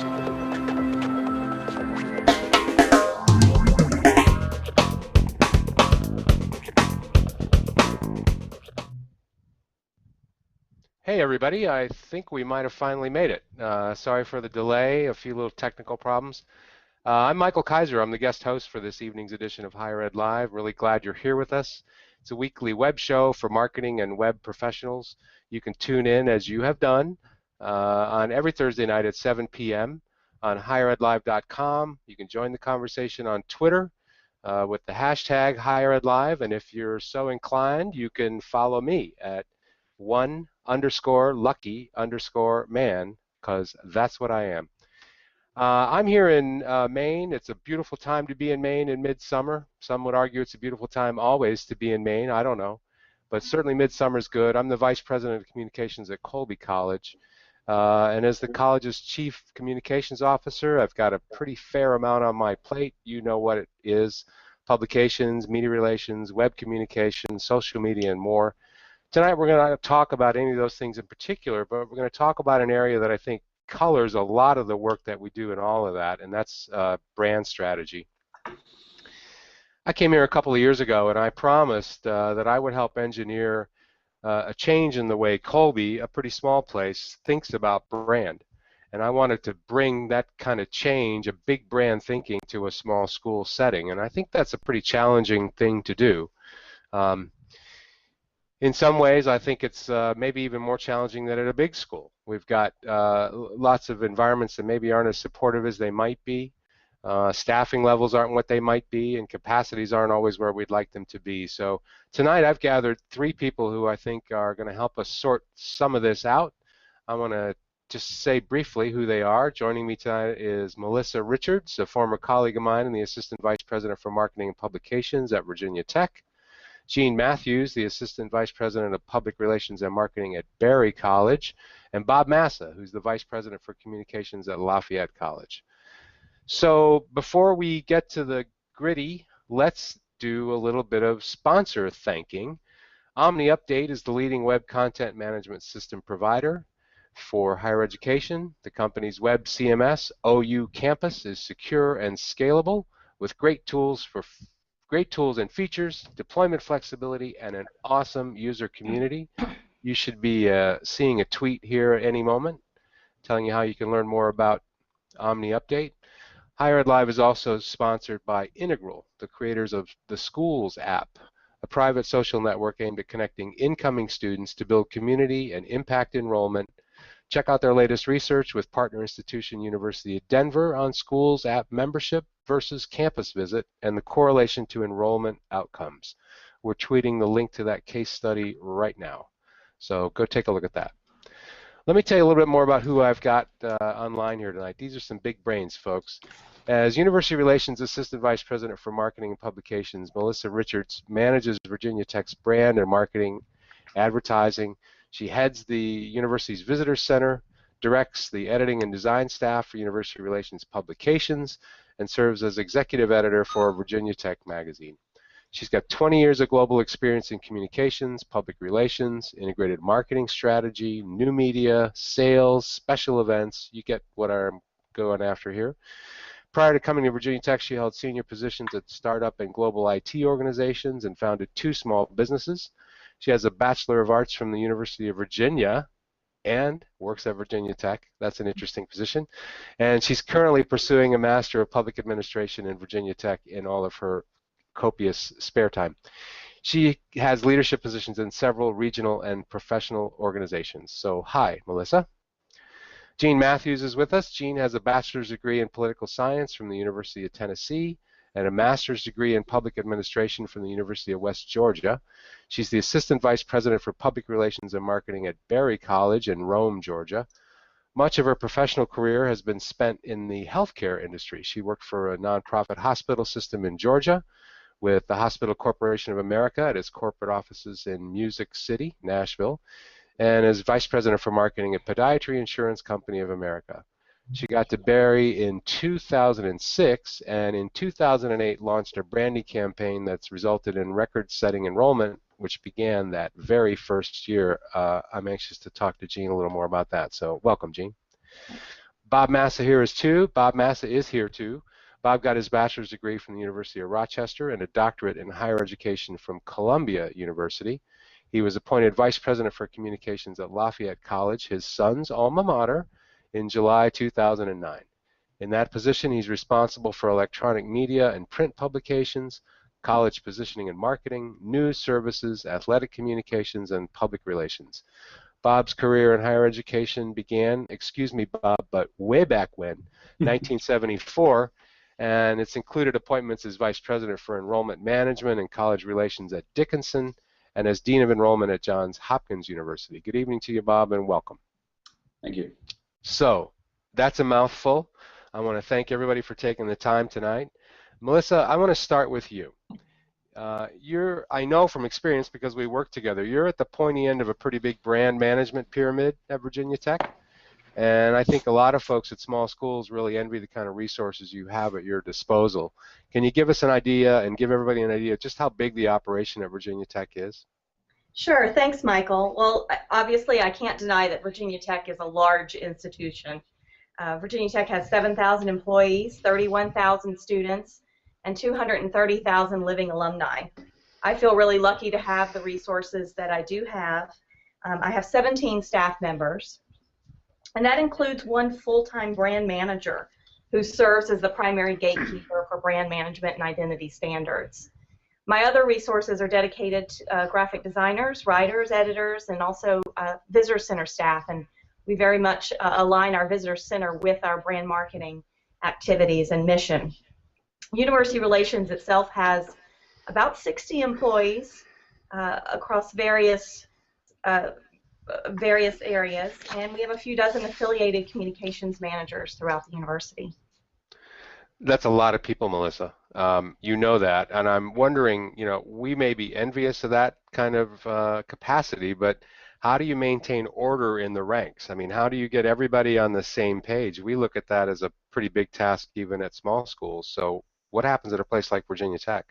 Hey everybody, I think we might have finally made it. Sorry for the delay, a few little technical problems. I'm Michael Kiser. I'm the guest host for this evening's edition of Higher Ed Live. Really glad you're here with us. It's a weekly web show for marketing and web professionals. You can tune in, as you have done, on every Thursday night at 7 p.m. on higheredlive.com. You can join the conversation on Twitter with the hashtag HigherEdLive, and if you're so inclined, you can follow me at _lucky_man, because that's what I am. I'm here in Maine. It's a beautiful time to be in Maine in midsummer. Some would argue it's a beautiful time always to be in Maine. I don't know. But certainly midsummer is good. I'm the Vice President of Communications at Colby College. And as the college's Chief Communications Officer, I've got a pretty fair amount on my plate. You know what it is: publications, media relations, web communications, social media, and more. Tonight we're going to talk about any of those things in particular, but we're going to talk about an area that I think colors a lot of the work that we do in all of that, and that's brand strategy. I came here a couple of years ago and I promised that I would help engineer a change in the way Colby, a pretty small place, thinks about brand. And I wanted to bring that kind of change, a big brand thinking, to a small school setting. And I think that's a pretty challenging thing to do. In some ways, I think it's maybe even more challenging than at a big school. We've got lots of environments that maybe aren't as supportive as they might be. Staffing levels aren't what they might be, and capacities aren't always where we'd like them to be. So tonight I've gathered three people who I think are going to help us sort some of this out. I want to just say briefly who they are. Joining me tonight is Melissa Richards, a former colleague of mine and the Assistant Vice President for Marketing and Publications at Virginia Tech. Gene Matthews, the Assistant Vice President of Public Relations and Marketing at Berry College, and Bob Massa, who's the Vice President for Communications at Lafayette College. So before we get to the gritty, let's do a little bit of sponsor thanking. Omni Update is the leading web content management system provider for higher education. The company's web CMS, OU Campus, is secure and scalable with great tools and features, deployment flexibility, and an awesome user community. You should be seeing a tweet here at any moment telling you how you can learn more about Omni Update. Higher Ed Live is also sponsored by Integral, the creators of the Schools app, a private social network aimed at connecting incoming students to build community and impact enrollment. Check out their latest research with partner institution University of Denver on Schools app membership versus campus visit and the correlation to enrollment outcomes. We're tweeting the link to that case study right now, so go take a look at that. Let me tell you a little bit more about who I've got online here tonight. These are some big brains, folks. As University Relations Assistant Vice President for Marketing and Publications, Melissa Richards manages Virginia Tech's brand and marketing advertising. She heads the university's Visitor Center, directs the editing and design staff for University Relations Publications, and serves as executive editor for Virginia Tech magazine. She's got 20 years of global experience in communications, public relations, integrated marketing strategy, new media, sales, special events. You get what I'm going after here. Prior to coming to Virginia Tech, she held senior positions at startup and global IT organizations and founded 2 small businesses. She has a Bachelor of Arts from the University of Virginia and works at Virginia Tech. That's an interesting position. And she's currently pursuing a Master of Public Administration in Virginia Tech in all of her copious spare time. She has leadership positions in several regional and professional organizations. So hi, Melissa. Gene Matthews is with us. Gene has a bachelor's degree in political science from the University of Tennessee and a master's degree in public administration from the University of West Georgia. She's the Assistant Vice President for Public Relations and Marketing at Berry College in Rome, Georgia. Much of her professional career has been spent in the healthcare industry. She worked for a nonprofit hospital system in Georgia with the Hospital Corporation of America at its corporate offices in Music City, Nashville, and as Vice President for Marketing at Podiatry Insurance Company of America. She got to Berry in 2006, and in 2008 launched a branding campaign that's resulted in record-setting enrollment, which began that very first year. I'm anxious to talk to Gene a little more about that, so welcome, Gene. Bob Massa here is too. Bob Massa is here too. Bob got his bachelor's degree from the University of Rochester and a doctorate in higher education from Columbia University. He was appointed Vice President for Communications at Lafayette College, his son's alma mater, in July 2009. In that position, he's responsible for electronic media and print publications, college positioning and marketing, news services, athletic communications, and public relations. Bob's career in higher education began, excuse me, Bob, but way back when, 1974, and it's included appointments as Vice President for Enrollment Management and College Relations at Dickinson and as Dean of Enrollment at Johns Hopkins University. Good evening to you, Bob, and welcome. Thank you. So, that's a mouthful. I want to thank everybody for taking the time tonight. Melissa, I want to start with you. I know from experience because we work together, you're at the pointy end of a pretty big brand management pyramid at Virginia Tech, and I think a lot of folks at small schools really envy the kind of resources you have at your disposal. Can you give us an idea and give everybody an idea just how big the operation at Virginia Tech is? Sure, thanks, Michael. Well, obviously I can't deny that Virginia Tech is a large institution. Virginia Tech has 7,000 employees, 31,000 students, and 230,000 living alumni. I feel really lucky to have the resources that I do have. I have 17 staff members, and that includes one full-time brand manager who serves as the primary gatekeeper for brand management and identity standards. My other resources are dedicated to graphic designers, writers, editors, and also visitor center staff, and we very much align our visitor center with our brand marketing activities and mission. University Relations itself has about 60 employees across various areas, and we have a few dozen affiliated communications managers throughout the university. That's a lot of people, Melissa. You know that, and I'm wondering, we may be envious of that kind of capacity, but how do you maintain order in the ranks? I mean, how do you get everybody on the same page? We look at that as a pretty big task even at small schools. So what happens at a place like Virginia Tech?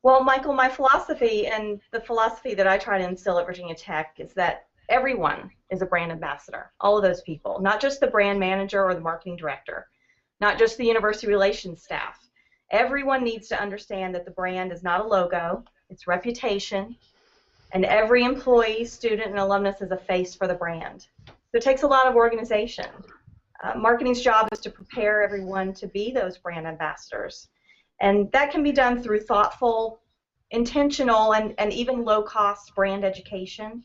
Well, Michael, my philosophy and the philosophy that I try to instill at Virginia Tech is that everyone is a brand ambassador, all of those people, not just the brand manager or the marketing director, not just the university relations staff. Everyone needs to understand that the brand is not a logo, it's reputation, and every employee, student, and alumnus is a face for the brand. So it takes a lot of organization. Marketing's job is to prepare everyone to be those brand ambassadors. And that can be done through thoughtful, intentional, and even low-cost brand education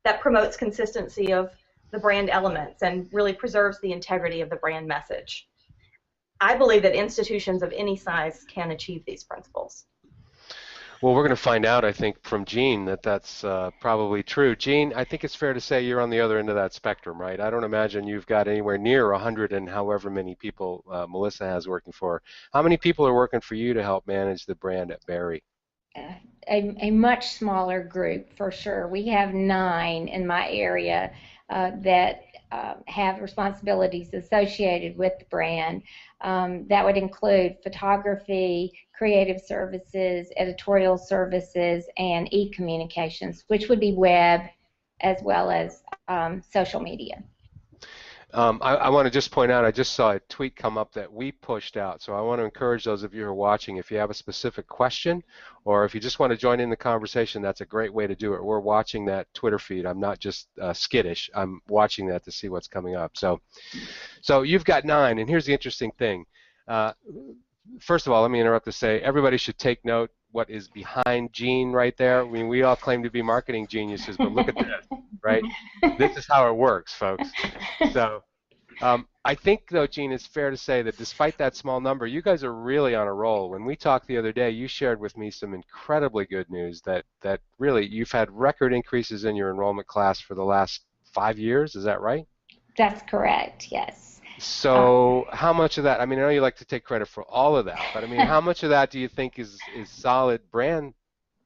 that promotes consistency of the brand elements and really preserves the integrity of the brand message. I believe that institutions of any size can achieve these principles. Well, we're going to find out, I think, from Jean that that's probably true. Jean, I think it's fair to say you're on the other end of that spectrum, right? I don't imagine you've got anywhere near 100 and however many people Melissa has working for her. How many people are working for you to help manage the brand at Berry? A much smaller group, for sure. We have 9 in my area that have responsibilities associated with the brand. That would include photography, creative services, editorial services, and e-communications, which would be web as well as social media. I want to just point out, I just saw a tweet come up that we pushed out, so I want to encourage those of you who are watching, if you have a specific question or if you just want to join in the conversation, that's a great way to do it. We're watching that Twitter feed. I'm not just skittish. I'm watching that to see what's coming up. So you've got 9, and here's the interesting thing. First of all, let me interrupt to say everybody should take note what is behind Jean right there. I mean, we all claim to be marketing geniuses, but look at this, right? This is how it works, folks. So I think, though, Jean, it's fair to say that despite that small number, you guys are really on a roll. When we talked the other day, you shared with me some incredibly good news that really you've had record increases in your enrollment class for the last 5 years. Is that right? That's correct, yes. So how much of that, I mean, I know you like to take credit for all of that, but I mean, how much of that do you think is solid brand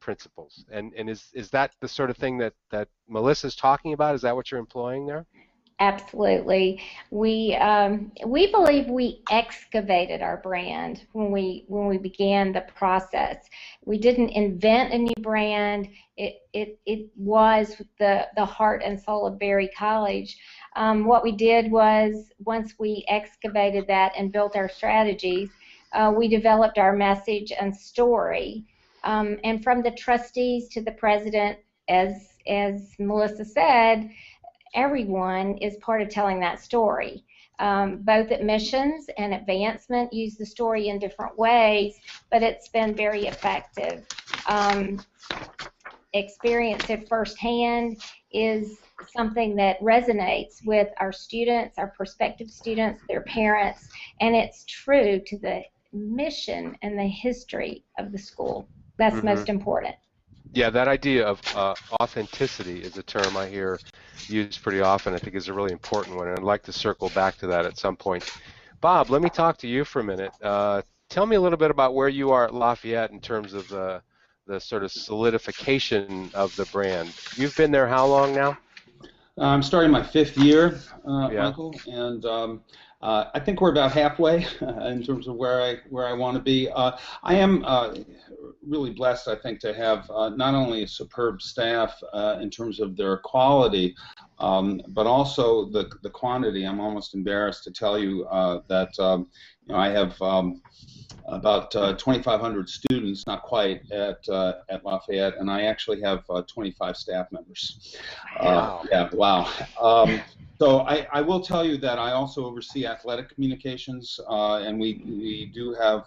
principles? And is that the sort of thing that Melissa's talking about? Is that what you're employing there? Absolutely. We believe we excavated our brand when we began the process. We didn't invent a new brand. It was the heart and soul of Berry College. What we did was, once we excavated that and built our strategies, we developed our message and story. And from the trustees to the president, as Melissa said, everyone is part of telling that story. Both admissions and advancement use the story in different ways, but it's been very effective. Experience it firsthand is something that resonates with our students, our prospective students, their parents, and it's true to the mission and the history of the school. That's most important. Yeah, that idea of authenticity is a term I hear used pretty often. I think is a really important one, and I'd like to circle back to that at some point. Bob, let me talk to you for a minute. Tell me a little bit about where you are at Lafayette in terms of the sort of solidification of the brand. You've been there how long now? I'm starting my 5th year, Yeah. Michael, and I think we're about halfway in terms of where I want to be. I am really blessed, I think, to have not only a superb staff in terms of their quality, but also the quantity. I'm almost embarrassed to tell you that I have about 2,500 students, not quite, at Lafayette, and I actually have 25 staff members. Wow. Yeah, wow. So I will tell you that I also oversee athletic communications, and we do have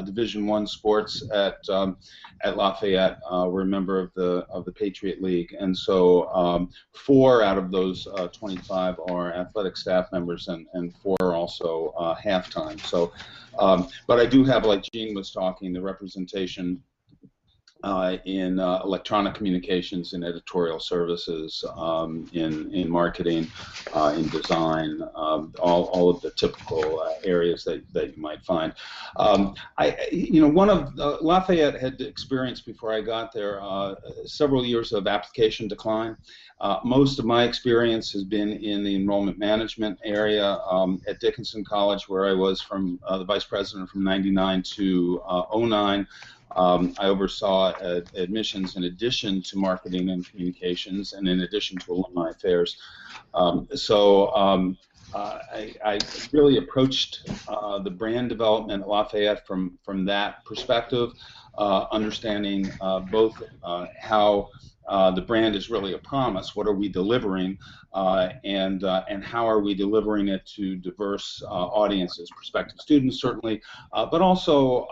Division I sports at Lafayette. We're a member of the Patriot League, and so 4 out of those 25 are athletic staff members, and 4 are also half-time. So, but I do have, like Jean was talking, the representation in electronic communications, in editorial services, in marketing, in design, all of the typical areas that you might find. One of Lafayette had experienced before I got there several years of application decline. Most of my experience has been in the enrollment management area at Dickinson College, where I was from the vice president from '99 to '09. I oversaw admissions in addition to marketing and communications, and in addition to alumni affairs. I really approached the brand development at Lafayette from that perspective, understanding both how the brand is really a promise. What are we delivering, and how are we delivering it to diverse audiences, prospective students certainly, but also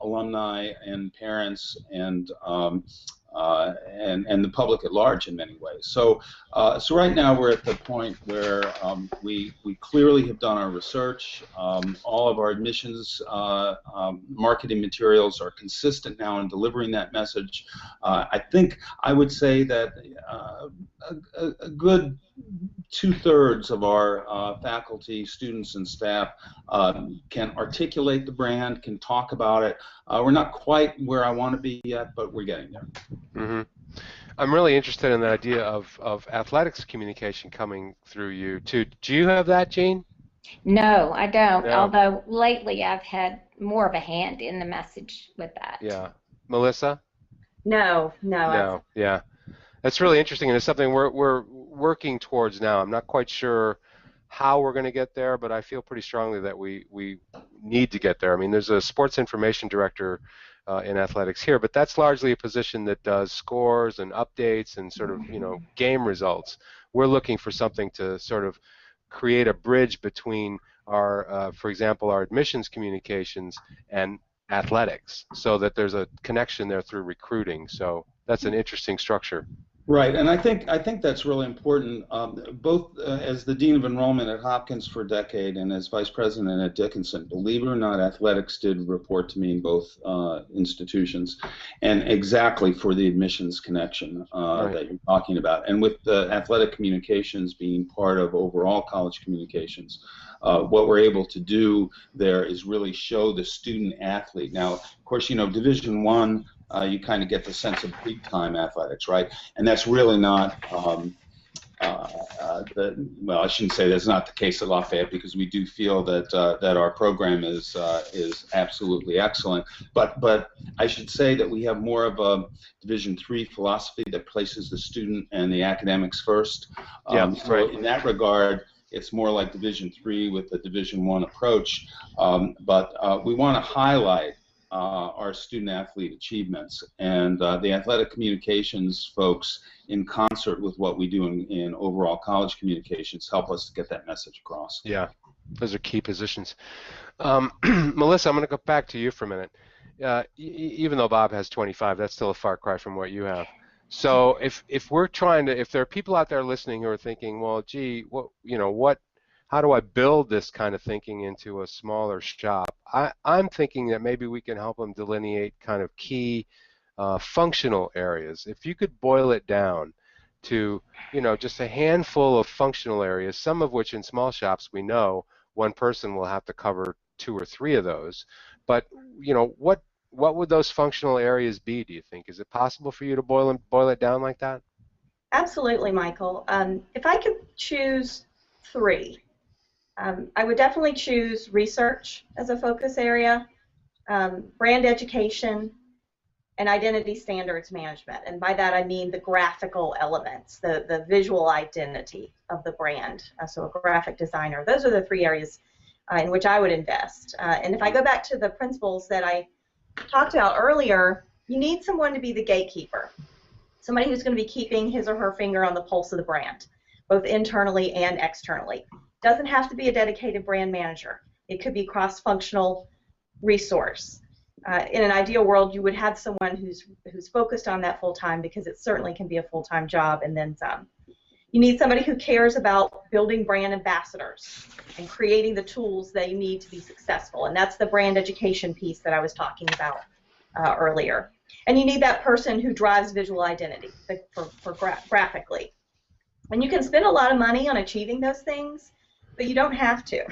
alumni and parents and the public at large in many ways. So right now we're at the point where we clearly have done our research. All of our admissions marketing materials are consistent now in delivering that message. I think I would say that a good 2/3 of our faculty, students, and staff can articulate the brand, can talk about it. We're not quite where I want to be yet, but we're getting there. Mm-hmm. I'm really interested in the idea of athletics communication coming through you too. Do you have that, Jean? No, I don't. No. Although lately I've had more of a hand in the message with that. Yeah. Melissa? No. Yeah. That's really interesting, and it's something we're working towards now. I'm not quite sure how we're going to get there, but I feel pretty strongly that we need to get there. I mean, there's a sports information director in athletics here, but that's largely a position that does scores and updates and sort of, game results. We're looking for something to sort of create a bridge between our, for example, our admissions communications and athletics, so that there's a connection there through recruiting. So that's an interesting structure. Right, and I think that's really important. Both as the Dean of Enrollment at Hopkins for a decade and as Vice President at Dickinson, believe it or not, athletics did report to me in both institutions, and exactly for the admissions connection Right. that you're talking about. And with the athletic communications being part of overall college communications, what we're able to do there is really show the student athlete. Now, of course, Division I, you kind of get the sense of big-time athletics, right? And that's really not well, I shouldn't say that's not the case at Lafayette, because we do feel that that our program is absolutely excellent. But I should say that we have more of a Division III philosophy that places the student and the academics first. So right. in that regard, it's more like Division III with the Division I approach. But we want to highlight our student-athlete achievements, and the athletic communications folks, in concert with what we do in overall college communications, help us to get that message across. Yeah, those are key positions. Melissa, I'm going to go back to you for a minute. Even though Bob has 25, that's still a far cry from what you have. So if we're trying to, if there are people out there listening who are thinking, well, gee, how do I build this kind of thinking into a smaller shop? I'm thinking that maybe we can help them delineate kind of key functional areas. If you could boil it down to, just a handful of functional areas, some of which in small shops we know one person will have to cover 2 or 3 of those. But, what would those functional areas be, do you think? Is it possible for you to boil it down like that? Absolutely, Michael. If I could choose 3, I would definitely choose research as a focus area, brand education, and identity standards management. And by that I mean the graphical elements, the visual identity of the brand. So a graphic designer. Those are the 3 areas in which I would invest. And if I go back to the principles that I talked about earlier, you need someone to be the gatekeeper, somebody who's going to be keeping his or her finger on the pulse of the brand, both internally and externally. Doesn't have to be a dedicated brand manager. It could be a cross-functional resource. In an ideal world, you would have someone who's focused on that full-time, because it certainly can be a full-time job and then some. You need somebody who cares about building brand ambassadors and creating the tools that you need to be successful, and that's the brand education piece that I was talking about earlier. And you need that person who drives visual identity graphically. And you can spend a lot of money on achieving those things, but you don't have to.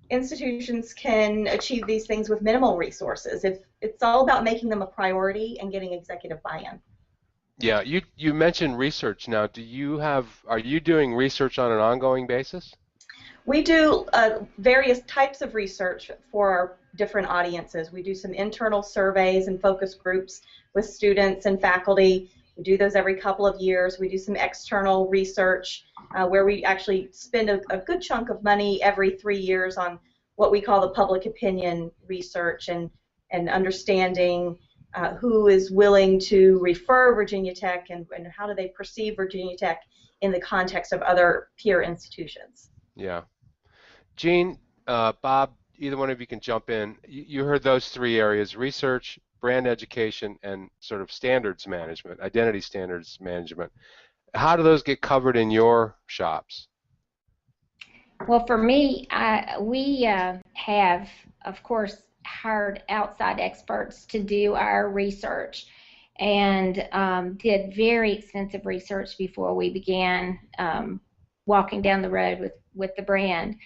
Institutions can achieve these things with minimal resources. It's all about making them a priority and getting executive buy-in. Yeah, you mentioned research. Now, are you doing research on an ongoing basis? We do various types of research for our different audiences. We do some internal surveys and focus groups with students and faculty. We do those every couple of years. We do some external research where we actually spend a good chunk of money every 3 years on what we call the public opinion research and understanding who is willing to refer Virginia Tech and how do they perceive Virginia Tech in the context of other peer institutions. Yeah. Jean, Bob, either one of you can jump in. You heard those 3 areas: research, brand education, and sort of standards management, identity standards management. How do those get covered in your shops? Well, for me, we have, of course, hired outside experts to do our research, and did very extensive research before we began walking down the road with the brand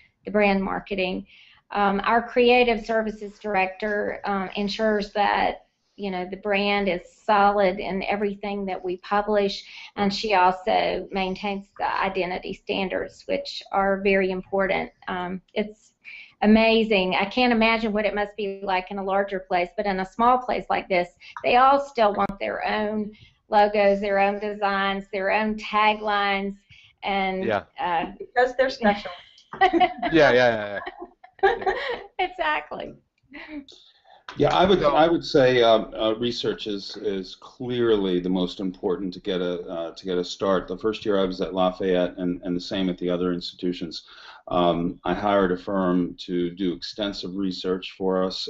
marketing. Our creative services director ensures that the brand is solid in everything that we publish, and she also maintains the identity standards, which are very important. It's amazing. I can't imagine what it must be like in a larger place, but in a small place like this, they all still want their own logos, their own designs, their own taglines, and because they're special. Yeah. Exactly. Yeah, I would say research is clearly the most important to get a start. The first year I was at Lafayette, and the same at the other institutions, I hired a firm to do extensive research for us,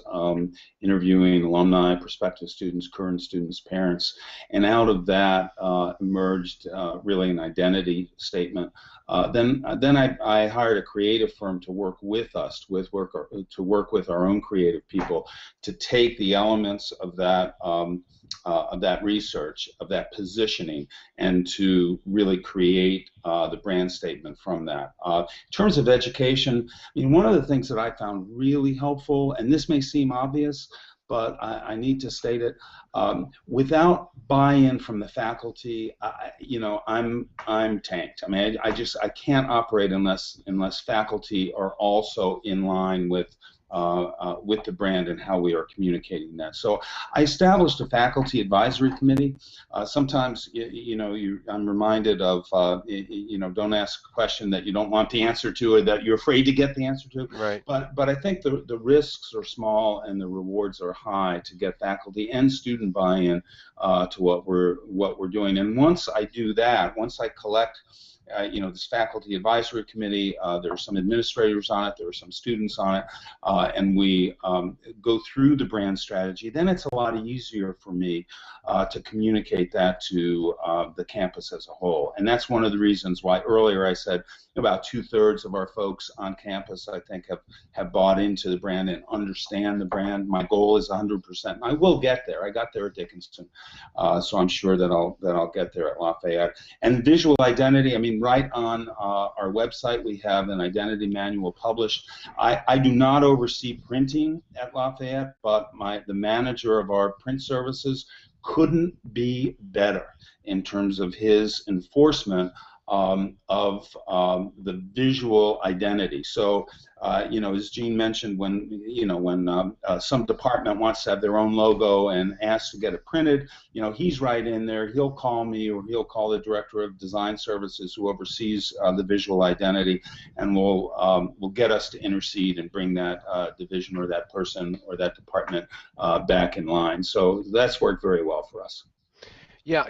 interviewing alumni, prospective students, current students, parents, and out of that emerged really an identity statement. Then I hired a creative firm to work with us, to work with our own creative people, to take the elements of that research, of that positioning, and to really create the brand statement from that. In terms of education, I mean, one of the things that I found really helpful, and this may seem obvious, but I need to state it. Without buy-in from the faculty, I'm tanked. I mean, I can't operate unless faculty are also in line with the brand and how we are communicating that. So I established a faculty advisory committee. Sometimes, I'm reminded of, don't ask a question that you don't want the answer to or that you're afraid to get the answer to. Right. But I think the risks are small and the rewards are high to get faculty and student buy-in to what we're doing. And once I do that, once I collect this faculty advisory committee, there are some administrators on it, there are some students on it, and we go through the brand strategy, then it's a lot easier for me to communicate that to the campus as a whole. And that's one of the reasons why earlier I said about 2/3 of our folks on campus, I think, have bought into the brand and understand the brand. My goal is 100%. I will get there. I got there at Dickinson, so I'm sure that I'll get there at Lafayette. And visual identity, I mean, right on our website we have an identity manual published. I do not oversee printing at Lafayette, but the manager of our print services couldn't be better in terms of his enforcement of the visual identity. So, as Jean mentioned, when some department wants to have their own logo and asks to get it printed, he's right in there. He'll call me or he'll call the director of design services who oversees the visual identity, and we'll get us to intercede and bring that division or that person or that department back in line. So that's worked very well for us. Yeah,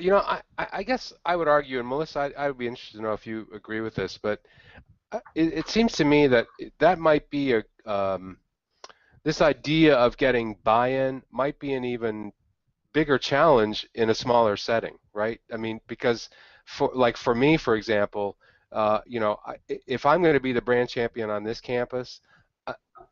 I guess I would argue, and Melissa, I would be interested to know if you agree with this, but it seems to me that that might be this idea of getting buy-in might be an even bigger challenge in a smaller setting, right? I mean, because for me, for example, if I'm going to be the brand champion on this campus,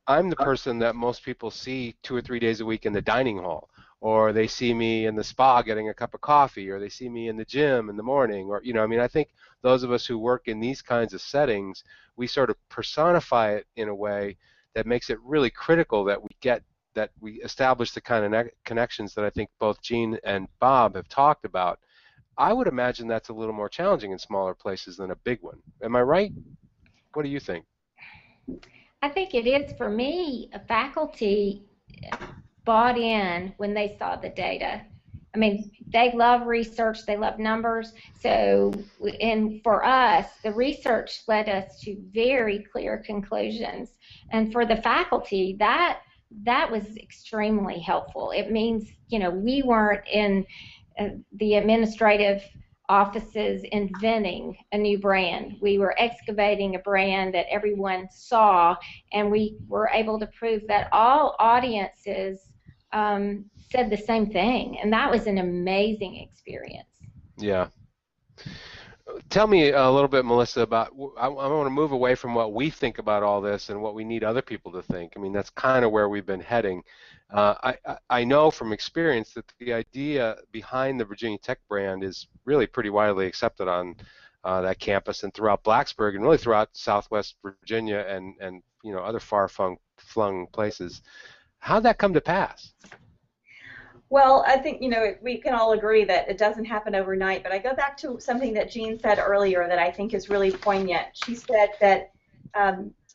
I'm the person that most people see 2 or 3 days a week in the dining hall, or they see me in the spa getting a cup of coffee, or they see me in the gym in the morning, or I think those of us who work in these kinds of settings, we sort of personify it in a way that makes it really critical that we establish the kind of connections that I think both Jean and Bob have talked about. I would imagine that's a little more challenging in smaller places than a big one. Am I right? What do you think? I think it is. For me, faculty bought in when they saw the data. I mean, they love research, they love numbers. So, and for us, the research led us to very clear conclusions. And for the faculty, that was extremely helpful. It means, we weren't in the administrative offices inventing a new brand. We were excavating a brand that everyone saw, and we were able to prove that all audiences said the same thing, and that was an amazing experience. Yeah. Tell me a little bit, Melissa, about, I want to move away from what we think about all this and what we need other people to think. I mean, that's kind of where we've been heading. I know from experience that the idea behind the Virginia Tech brand is really pretty widely accepted on that campus and throughout Blacksburg and really throughout Southwest Virginia and other far-flung places. How'd that come to pass? Well, I think, we can all agree that it doesn't happen overnight, but I go back to something that Jean said earlier that I think is really poignant. She said that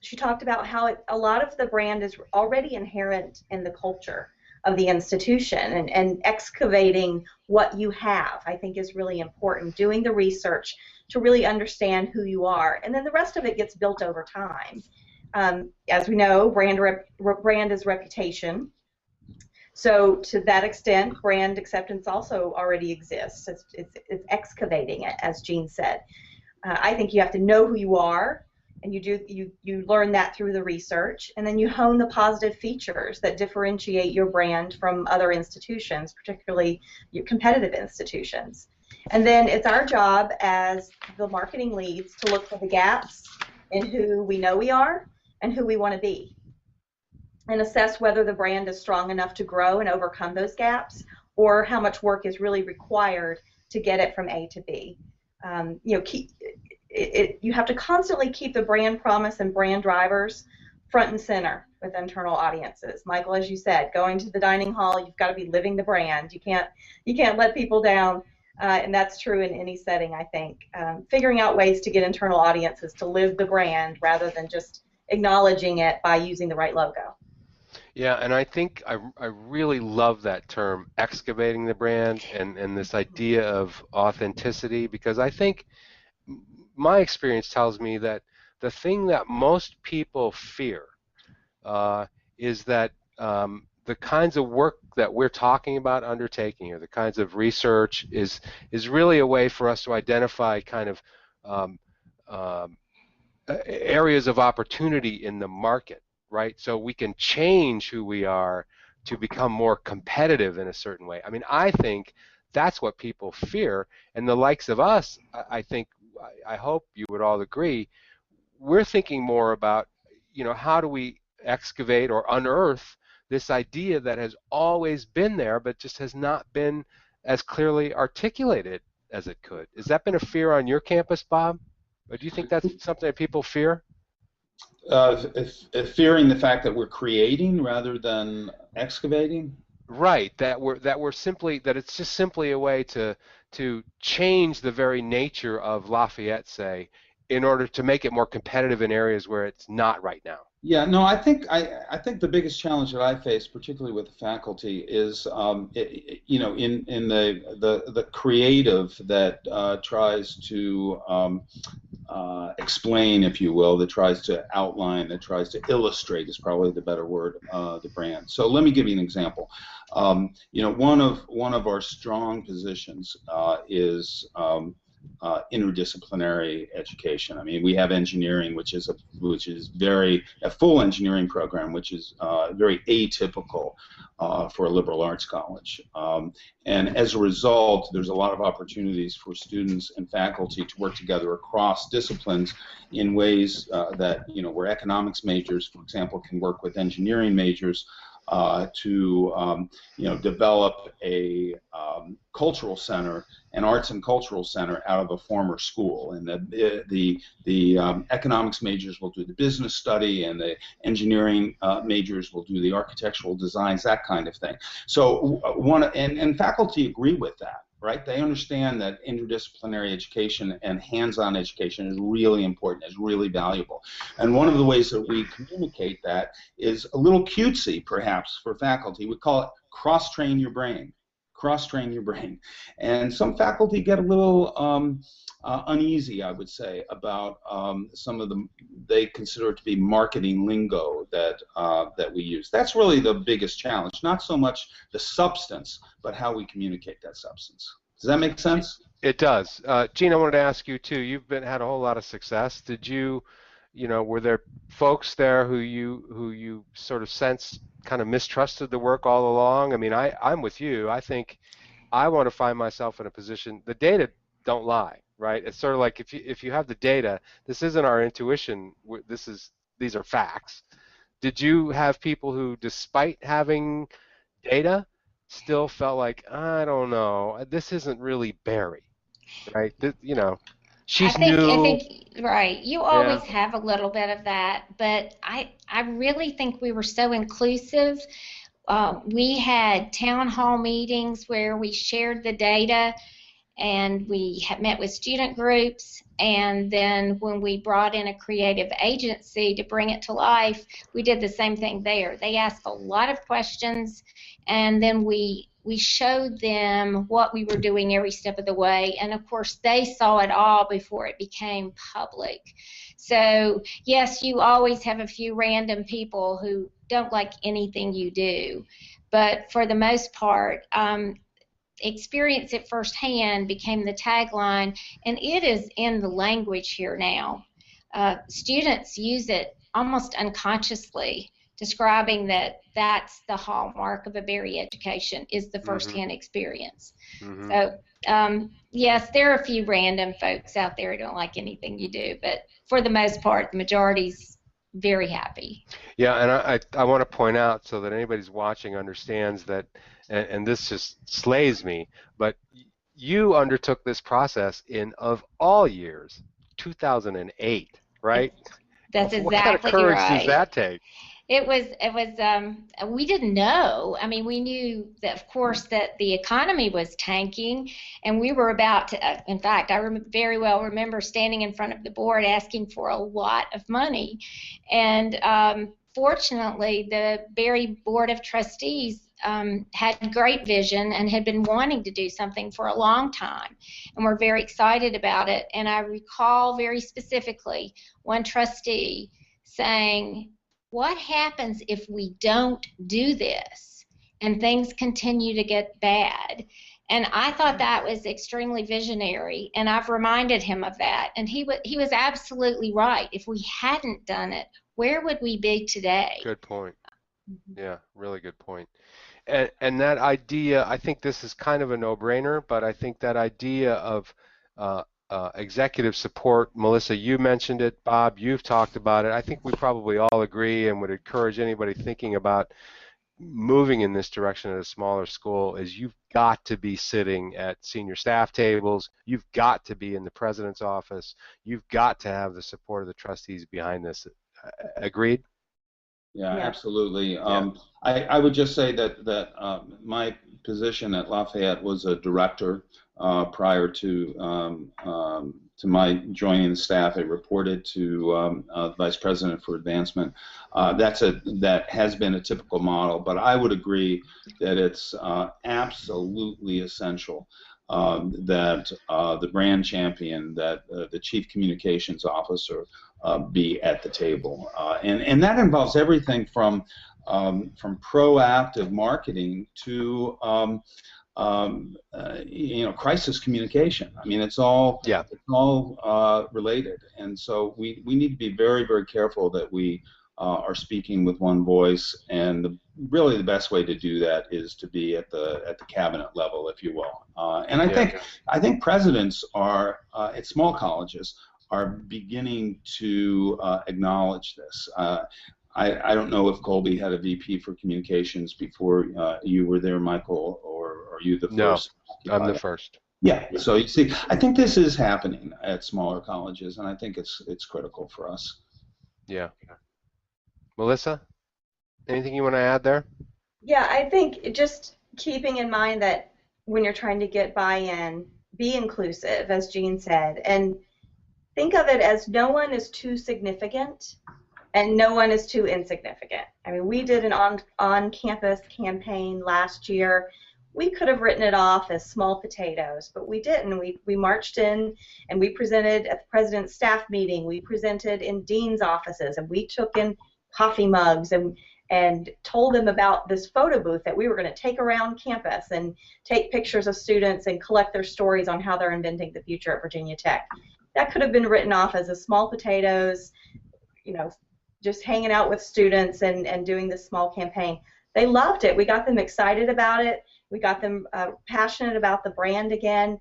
she talked about how a lot of the brand is already inherent in the culture of the institution, and excavating what you have, I think, is really important. Doing the research to really understand who you are, and then the rest of it gets built over time. As we know, brand is reputation. So to that extent, brand acceptance also already exists. It's excavating it, as Jean said. I think you have to know who you are, and you learn that through the research, and then you hone the positive features that differentiate your brand from other institutions, particularly your competitive institutions. And then it's our job as the marketing leads to look for the gaps in who we know we are and who we want to be, and assess whether the brand is strong enough to grow and overcome those gaps, or how much work is really required to get it from A to B. You have to constantly keep the brand promise and brand drivers front and center with internal audiences. Michael, as you said, going to the dining hall, you've got to be living the brand. You can't let people down, and that's true in any setting, I think. Figuring out ways to get internal audiences to live the brand rather than just acknowledging it by using the right logo. Yeah, and I think I really love that term, excavating the brand, and this idea of authenticity, because I think my experience tells me that the thing that most people fear is that the kinds of work that we're talking about undertaking, or the kinds of research, is really a way for us to identify kind of um, um, areas of opportunity in the market, right? So we can change who we are to become more competitive in a certain way. I mean, I think that's what people fear, and the likes of us, I think, I hope you would all agree, we're thinking more about, how do we excavate or unearth this idea that has always been there, but just has not been as clearly articulated as it could. Has that been a fear on your campus, Bob? Or do you think that's something that people fear? Fearing the fact that we're creating rather than excavating. Right, that we're simply, that it's just simply a way to change the very nature of Lafayette, say, in order to make it more competitive in areas where it's not right now. Yeah, no, I think the biggest challenge that I face, particularly with the faculty, is in the creative that tries to explain, if you will, that tries to outline, that tries to illustrate is probably the better word, the brand. So let me give you an example. One of our strong positions is interdisciplinary education. I mean, we have engineering, which is a full engineering program, which is very atypical for a liberal arts college. And as a result, there's a lot of opportunities for students and faculty to work together across disciplines in ways that, where economics majors, for example, can work with engineering majors to develop a cultural center, an arts and cultural center out of a former school, and the economics majors will do the business study, and the engineering majors will do the architectural designs, that kind of thing. So and faculty agree with that. Right? They understand that interdisciplinary education and hands-on education is really important, is really valuable. And one of the ways that we communicate that is a little cutesy, perhaps, for faculty. We call it cross-train your brain. Cross-train your brain. And some faculty get a little uneasy, I would say, about some of they consider it to be marketing lingo that we use. That's really the biggest challenge, not so much the substance, but how we communicate that substance. Does that make sense? It does. Gene, I wanted to ask you too. You've had a whole lot of success. Did you, were there folks there who you sort of sensed kind of mistrusted the work all along? I mean, I'm with you. I think I want to find myself in a position. The data don't lie, right? It's sort of like if you have the data, this isn't our intuition. These are facts. Did you have people who, despite having data, still felt like, I don't know, this isn't really Barry, right? She's I new. think, right. You Yeah. always have a little bit of that, but I really think we were so inclusive. We had town hall meetings where we shared the data, and we met with student groups, and then when we brought in a creative agency to bring it to life, we did the same thing there. They asked a lot of questions, and then we showed them what we were doing every step of the way, and of course they saw it all before it became public. So yes, you always have a few random people who don't like anything you do, but for the most part, experience it firsthand became the tagline, and it is in the language here now. Students use it almost unconsciously, describing that that's the hallmark of a Berry education, is the firsthand experience. Mm-hmm. So yes, there are a few random folks out there who don't like anything you do, but for the most part, the majority's very happy. Yeah, and I want to point out, so that anybody's watching understands that, and this just slays me, but you undertook this process in, of all years, 2008, right? That's What kind of exactly courage does right. that take? We didn't know. I mean, we knew that, of course, that the economy was tanking, and we were about to, in fact, very well remember standing in front of the board asking for a lot of money. And fortunately, the Berry Board of Trustees had great vision and had been wanting to do something for a long time, and we're very excited about it. And I recall very specifically one trustee saying, what happens if we don't do this and things continue to get bad? And I thought that was extremely visionary, and I've reminded him of that. And he was absolutely right. If we hadn't done it, where would we be today? Good point. Yeah, really good point. And that idea, I think this is kind of a no-brainer, but I think that idea of executive support, Melissa, you mentioned it, Bob, you've talked about it. I think we probably all agree and would encourage anybody thinking about moving in this direction at a smaller school is you've got to be sitting at senior staff tables, you've got to be in the president's office, you've got to have the support of the trustees behind this. Agreed? Yeah, Yeah. absolutely. Yeah. I would just say that my position at Lafayette was a director prior to my joining the staff. I reported to Vice President for Advancement. That has been a typical model, but I would agree that it's absolutely essential that the brand champion, that the chief communications officer be at the table, and that involves everything from proactive marketing to crisis communication. I mean, it's all related, and so we need to be very, very careful that we are speaking with one voice, and really the best way to do that is to be at the cabinet level, if you will. And I think presidents are at small colleges are beginning to acknowledge this. I don't know if Colby had a VP for communications before you were there, Michael, or are you the first? No, I'm the first. Yeah. So you see, I think this is happening at smaller colleges, and I think it's critical for us. Yeah. Melissa, anything you want to add there? Yeah, I think just keeping in mind that when you're trying to get buy-in, be inclusive, as Jean said, and think of it as no one is too significant and no one is too insignificant. I mean, we did an on-campus campaign last year. We could have written it off as small potatoes, but we didn't. We marched in and we presented at the president's staff meeting. We presented in dean's offices, and we took in coffee mugs and told them about this photo booth that we were going to take around campus and take pictures of students and collect their stories on how they're inventing the future at Virginia Tech. That could have been written off as a small potatoes, just hanging out with students and doing this small campaign. They loved it. We got them excited about it. We got them passionate about the brand again.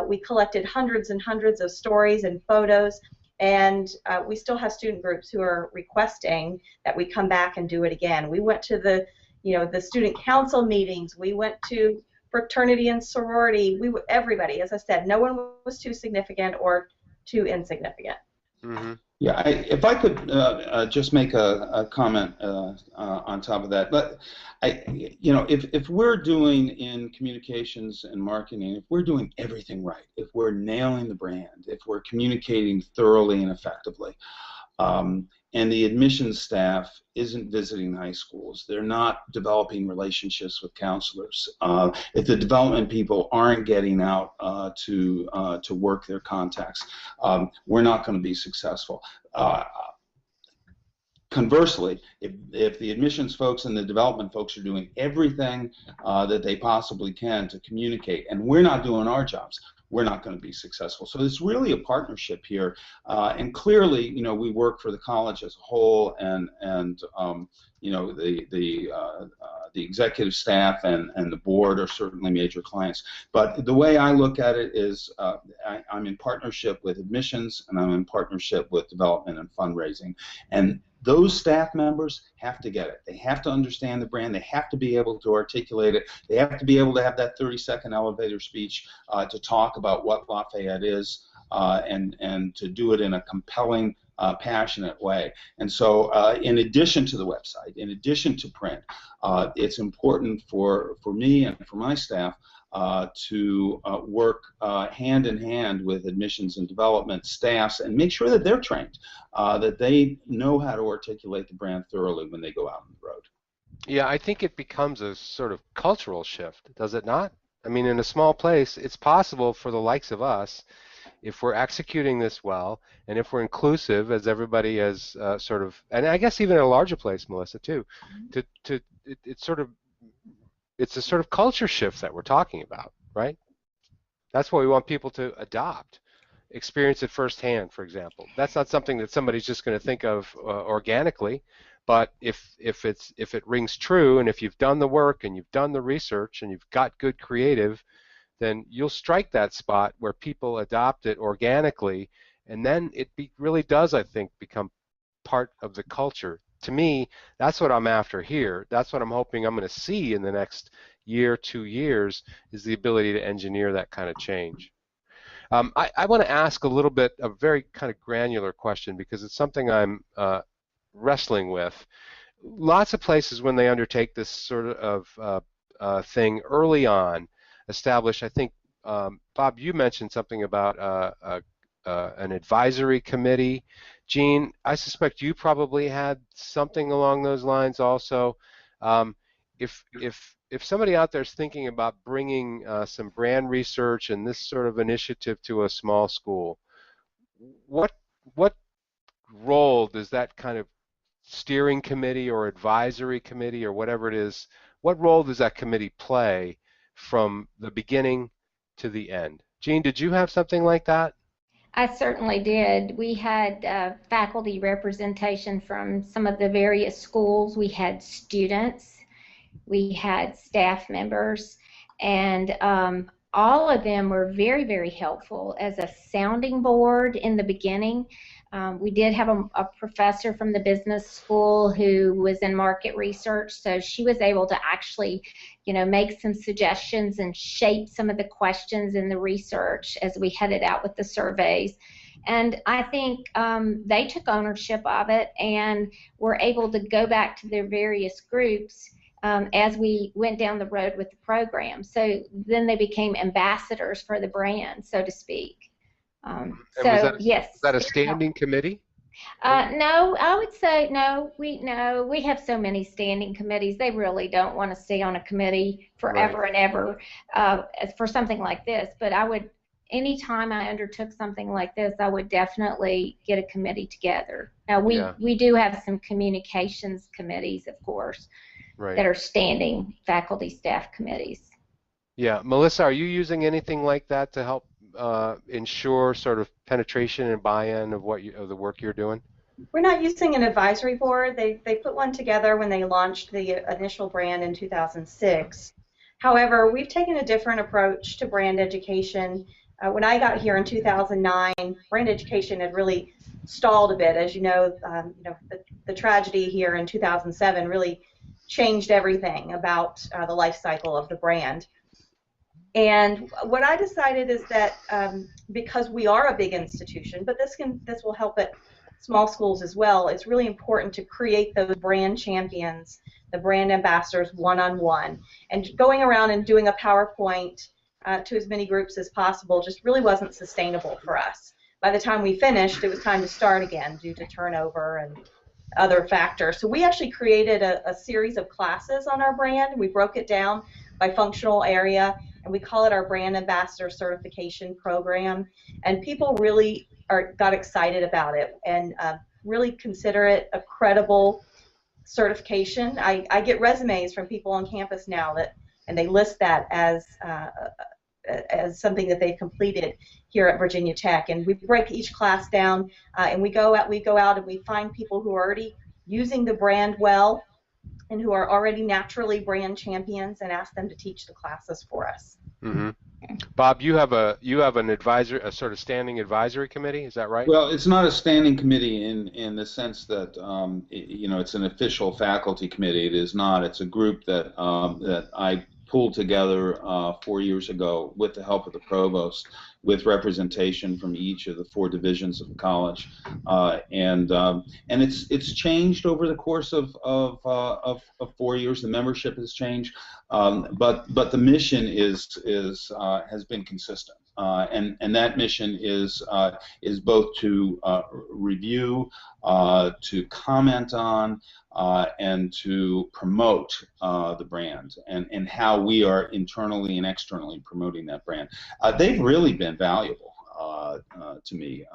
We collected hundreds and hundreds of stories and photos, and we still have student groups who are requesting that we come back and do it again. We went to the student council meetings. We went to fraternity and sorority. Everybody, as I said, no one was too significant or too insignificant. Mm-hmm. Yeah, if I could just make a comment on top of that, but if we're doing in communications and marketing, if we're doing everything right, if we're nailing the brand, if we're communicating thoroughly and effectively, and the admissions staff isn't visiting high schools, they're not developing relationships with counselors, if the development people aren't getting out to work their contacts, we're not going to be successful. Conversely, if the admissions folks and the development folks are doing everything that they possibly can to communicate, and we're not doing our jobs, we're not going to be successful. So it's really a partnership here, and clearly, we work for the college as a whole, and the executive staff and the board are certainly major clients. But the way I look at it is, I'm in partnership with admissions, and I'm in partnership with development and fundraising, and those staff members have to get it. They have to understand the brand. They have to be able to articulate it. They have to be able to have that 30-second elevator speech to talk about what Lafayette is. and to do it in a compelling, passionate way. And so, in addition to the website, in addition to print, it's important for me and for my staff to work hand in hand with admissions and development staffs and make sure that they're trained, that they know how to articulate the brand thoroughly when they go out on the road. Yeah, I think it becomes a sort of cultural shift, does it not? I mean, in a small place, it's possible for the likes of us, if we're executing this well, and if we're inclusive, as everybody has sort of, and I guess even in a larger place, Melissa, too, it's a sort of culture shift that we're talking about, right? That's what we want people to adopt, experience it firsthand, for example. That's not something that somebody's just going to think of organically, but if it rings true, and if you've done the work and you've done the research and you've got good creative, then you'll strike that spot where people adopt it organically, and then it really does, I think, become part of the culture. To me, that's what I'm after here. That's what I'm hoping I'm going to see in the next year, 2 years, is the ability to engineer that kind of change. I want to ask a little bit, a very kind of granular question, because it's something I'm wrestling with. Lots of places, when they undertake this sort of thing early on, establish, I think, Bob, you mentioned something about an advisory committee. Gene, I suspect you probably had something along those lines also. If somebody out there is thinking about bringing some brand research and this sort of initiative to a small school, what role does that kind of steering committee or advisory committee or whatever it is, what role does that committee play from the beginning to the end? Gene, did you have something like that? I certainly did. We had faculty representation from some of the various schools. We had students. We had staff members. And all of them were very, very helpful as a sounding board in the beginning. We did have a professor from the business school who was in market research, so she was able to actually, make some suggestions and shape some of the questions in the research as we headed out with the surveys. And I think they took ownership of it and were able to go back to their various groups as we went down the road with the program. So then they became ambassadors for the brand, so to speak. Yes. Was that a standing committee? No, I would say no. We have so many standing committees. They really don't want to stay on a committee forever and ever for something like this. But anytime I undertook something like this, I would definitely get a committee together. Now we do have some communications committees, of course, that are standing faculty staff committees. Yeah, Melissa, are you using anything like that to help ensure sort of penetration and buy-in of the work you're doing? We're not using an advisory board. They put one together when they launched the initial brand in 2006. However, we've taken a different approach to brand education. When I got here in 2009, brand education had really stalled a bit. As you know, the tragedy here in 2007 really changed everything about the life cycle of the brand. And what I decided is that because we are a big institution, but this will help at small schools as well, it's really important to create those brand champions, the brand ambassadors one-on-one. And going around and doing a PowerPoint to as many groups as possible just really wasn't sustainable for us. By the time we finished, it was time to start again due to turnover and other factors. So we actually created a series of classes on our brand. We broke it down by functional area, and we call it our Brand Ambassador Certification Program. And people really got excited about it and really consider it a credible certification. I get resumes from people on campus now and they list that as something that they've completed here at Virginia Tech. And we break each class down, and we go out and we find people who are already using the brand well and who are already naturally brand champions, and ask them to teach the classes for us. Mm-hmm. Bob, you have an advisor, a sort of standing advisory committee, is that right? Well, it's not a standing committee in the sense that it's an official faculty committee. It is not. It's a group that I pulled together 4 years ago with the help of the provost, with representation from each of the 4 divisions of the college, and it's changed over the course of 4 years. The membership has changed, but the mission has been consistent, and that mission is both to review, to comment on, and to promote the brand, and how we are internally and externally promoting that brand. They've really been valuable to me,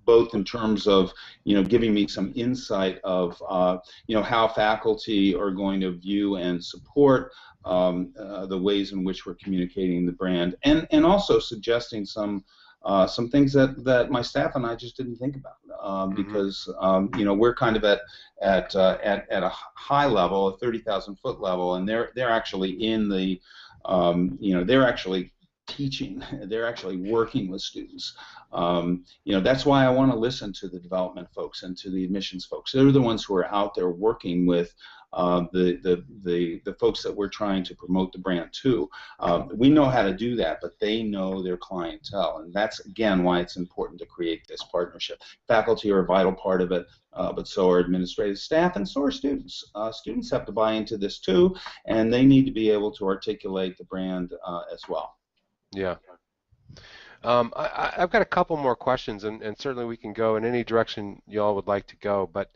both in terms of giving me some insight of how faculty are going to view and support the ways in which we're communicating the brand, and also suggesting some things that my staff and I just didn't think about, because we're kind of at a high level, a 30,000-foot level, and they're actually in the they're actually teaching, they're actually working with students. That's why I want to listen to the development folks and to the admissions folks. They're the ones who are out there working with the folks that we're trying to promote the brand to. We know how to do that, but they know their clientele, and that's again why it's important to create this partnership. Faculty are a vital part of it, but so are administrative staff, and so are students. Students have to buy into this too, and they need to be able to articulate the brand as well. Yeah. I've got a couple more questions, and certainly we can go in any direction you all would like to go. But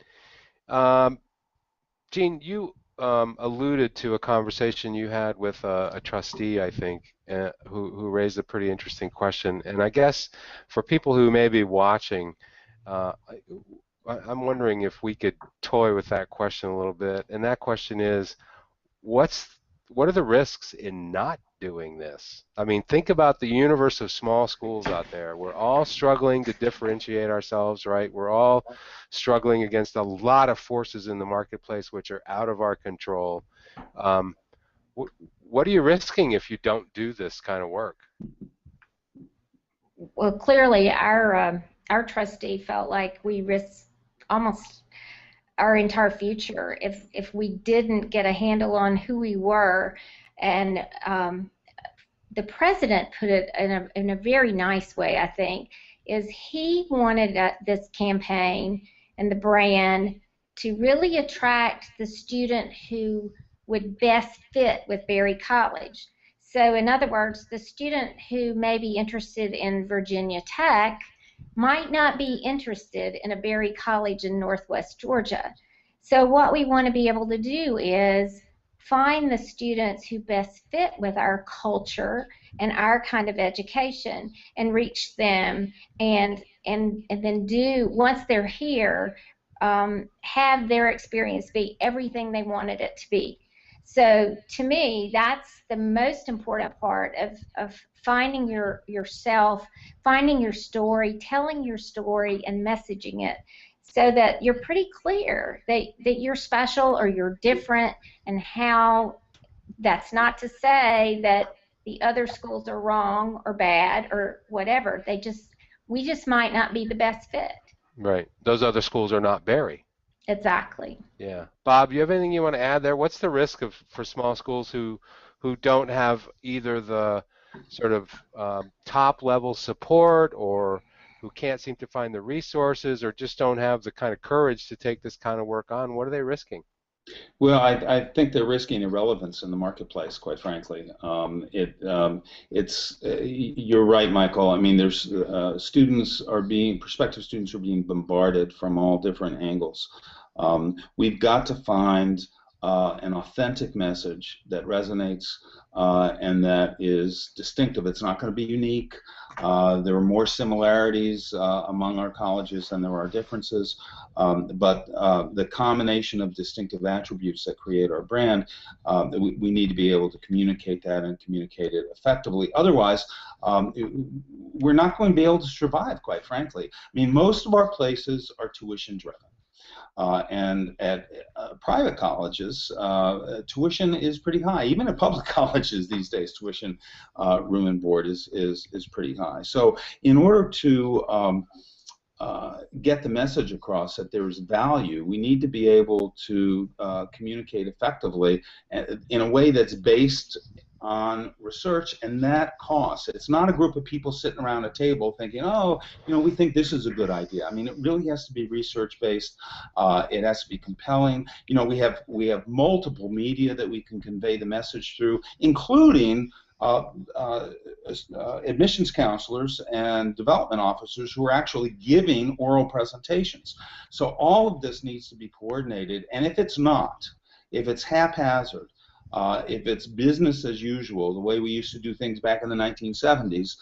Gene, you alluded to a conversation you had with a trustee, I think, who raised a pretty interesting question. And I guess for people who may be watching, I'm wondering if we could toy with that question a little bit. And that question is, what are the risks in not doing this? I mean, think about the universe of small schools out there. We're all struggling to differentiate ourselves, right? We're all struggling against a lot of forces in the marketplace which are out of our control. What are you risking if you don't do this kind of work? Well, clearly our trustee felt like we risked almost our entire future if we didn't get a handle on who we were. And the president put it in a very nice way, I think, is he wanted this campaign and the brand to really attract the student who would best fit with Berry College. So in other words, the student who may be interested in Virginia Tech might not be interested in a Berry College in Northwest Georgia. So what we want to be able to do is find the students who best fit with our culture and our kind of education and reach them, and then do, once they're here, have their experience be everything they wanted it to be. So to me, that's the most important part of finding yourself, finding your story, telling your story, and messaging it, so that you're pretty clear that you're special or you're different, and how that's not to say that the other schools are wrong or bad or whatever. We just might not be the best fit. Right. Those other schools are not Berry. Exactly. Yeah. Bob, you have anything you want to add there? What's the risk for small schools who don't have either the sort of top level support, or who can't seem to find the resources, or just don't have the kind of courage to take this kind of work on? What are they risking? Well, I think they're risking irrelevance in the marketplace, quite frankly. You're right, Michael. I mean, there's prospective students are being bombarded from all different angles. We've got to find an authentic message that resonates and that is distinctive. It's not going to be unique. There are more similarities among our colleges than there are differences, but the combination of distinctive attributes that create our brand, we need to be able to communicate that and communicate it effectively. Otherwise, we're not going to be able to survive, quite frankly. I mean, most of our places are tuition driven. And at private colleges, tuition is pretty high. Even at public colleges these days, tuition room and board is pretty high. So in order to get the message across that there is value, we need to be able to communicate effectively in a way that's based on research, and that costs. It's not a group of people sitting around a table thinking, oh, we think this is a good idea. I mean, it really has to be research based. It has to be compelling. We have multiple media that we can convey the message through, including admissions counselors and development officers who are actually giving oral presentations. So all of this needs to be coordinated, and if it's not, if it's haphazard, if it's business as usual, the way we used to do things back in the 1970s,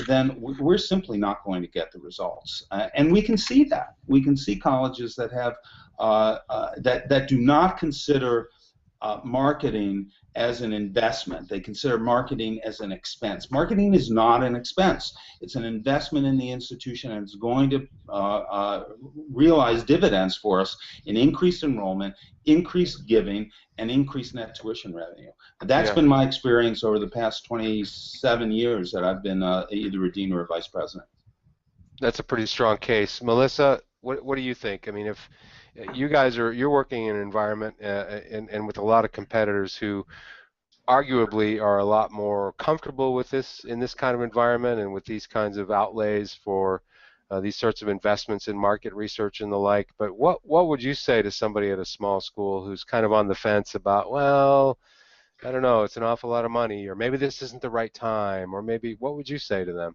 then we're simply not going to get the results. And we can see that. We can see colleges that have that do not consider marketing as an investment. They consider marketing as an expense. Marketing is not an expense. It's an investment in the institution, and it's going to realize dividends for us in increased enrollment, increased giving, and increased net tuition revenue. That's been my experience over the past 27 years that I've been either a dean or a vice president. That's a pretty strong case. Melissa, what do you think? I mean, if you're working in an environment and with a lot of competitors who arguably are a lot more comfortable with this in this kind of environment and with these kinds of outlays for these sorts of investments in market research and the like. But what would you say to somebody at a small school who's kind of on the fence about, well, I don't know, it's an awful lot of money, or maybe this isn't the right time, or maybe what would you say to them?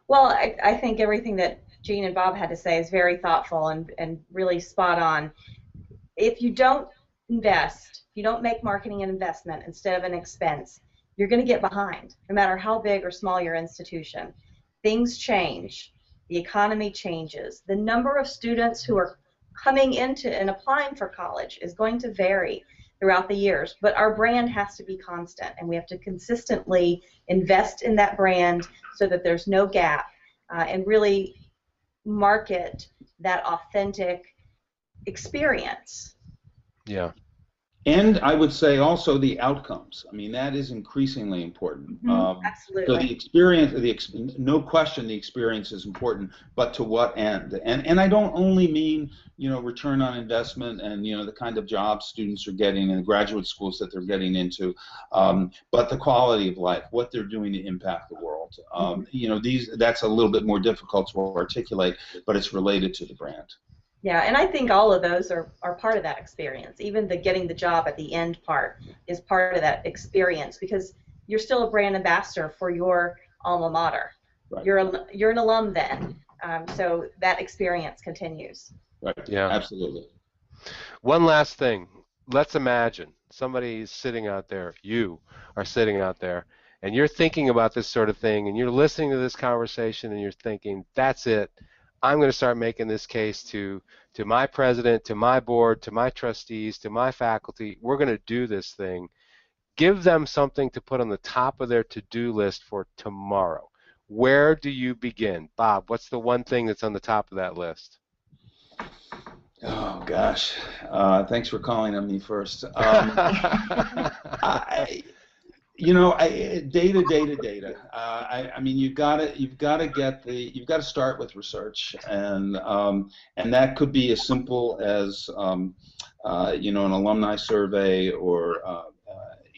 Well, I think everything that Jean and Bob had to say is very thoughtful and really spot on. If you don't invest, if you don't make marketing an investment instead of an expense, you're going to get behind, no matter how big or small your institution. Things change. The economy changes. The number of students who are coming into and applying for college is going to vary throughout the years, but our brand has to be constant, and we have to consistently invest in that brand so that there's no gap, and really market that authentic experience. Yeah. And I would say also the outcomes. I mean, that is increasingly important. Absolutely. So the experience, no question, the experience is important, but to what end? And I don't only mean, return on investment and the kind of jobs students are getting in the graduate schools that they're getting into, but the quality of life, what they're doing to impact the world. That's a little bit more difficult to articulate, but it's related to the brand. Yeah, and I think all of those are part of that experience. Even the getting the job at the end part is part of that experience, because you're still a brand ambassador for your alma mater. Right. You're an alum then, so that experience continues. Right. Yeah. Absolutely. One last thing. Let's imagine somebody's sitting out there. You are sitting out there, and you're thinking about this sort of thing, and you're listening to this conversation, and you're thinking, "That's it. I'm going to start making this case to my president, to my board, to my trustees, to my faculty. We're going to do this thing." Give them something to put on the top of their to-do list for tomorrow. Where do you begin? Bob, what's the one thing that's on the top of that list? Oh, gosh. Thanks for calling on me first. Data. I mean, you've got to start with research, and that could be as simple as an alumni survey, or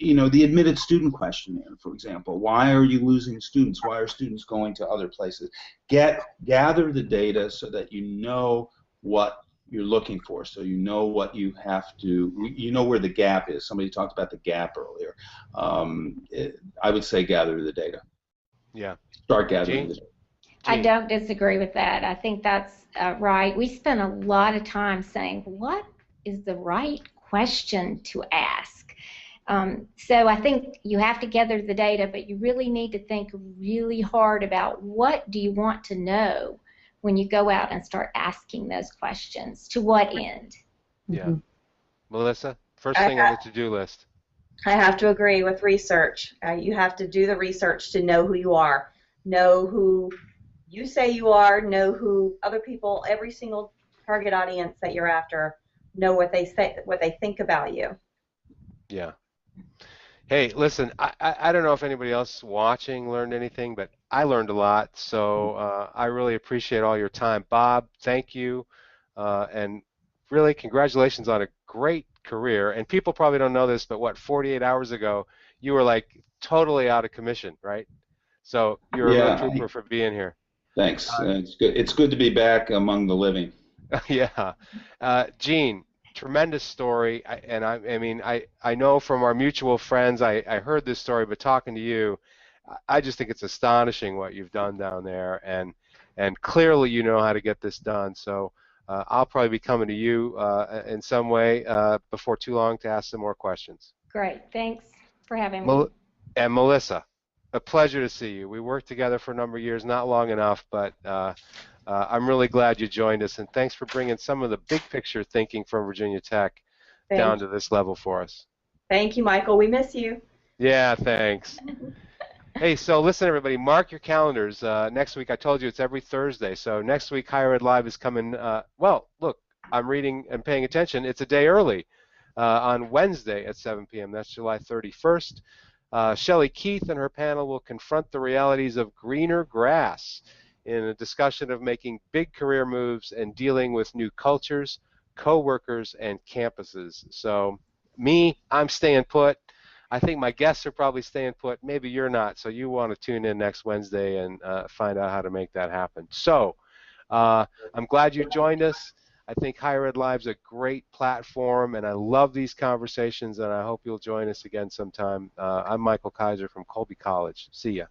the admitted student questionnaire, for example. Why are you losing students? Why are students going to other places? Gather the data so that you know what you're looking for, so you know what you have to, where the gap is. Somebody talked about the gap earlier. I would say gather the data. Yeah. Start gathering the data. I don't disagree with that. I think that's right. We spend a lot of time saying, what is the right question to ask? So I think you have to gather the data, but you really need to think really hard about what do you want to know when you go out and start asking those questions. To what end? Yeah. Melissa, first thing on the to-do list. I have to agree with research. You have to do the research to know who you are, know who you say you are, know who other people, every single target audience that you're after, know what they say, what they think about you. Yeah. Hey, listen, I don't know if anybody else watching learned anything, but I learned a lot, so I really appreciate all your time. Bob, thank you, and really congratulations on a great career. And people probably don't know this, but what, 48 hours ago, you were like totally out of commission, right? So you're a real Yeah, trooper for being here. thanks. It's good. It's good to be back among the living. Yeah. Gene, tremendous story. I mean, I know from our mutual friends, I heard this story, but talking to you, I just think it's astonishing what you've done down there, and clearly you know how to get this done. So I'll probably be coming to you in some way before too long to ask some more questions. Great. Thanks for having me. Mel and Melissa, a pleasure to see you. We worked together for a number of years, not long enough, but I'm really glad you joined us, and thanks for bringing some of the big picture thinking from Virginia Tech down Thank to this level for us. Thank you, Michael. We miss you. Yeah, thanks. Hey, so listen, everybody, mark your calendars. Next week, I told you it's every Thursday, so next week, Higher Ed Live is coming. Well, look, I'm reading and paying attention. It's a day early on Wednesday at 7 p.m. That's July 31st. Shelley Keith and her panel will confront the realities of greener grass in a discussion of making big career moves and dealing with new cultures, co-workers, and campuses. So I'm staying put. I think my guests are probably staying put. Maybe you're not, so you want to tune in next Wednesday and find out how to make that happen. So I'm glad you joined us. I think Higher Ed Live's a great platform, and I love these conversations, and I hope you'll join us again sometime. I'm Michael Kiser from Colby College. See ya.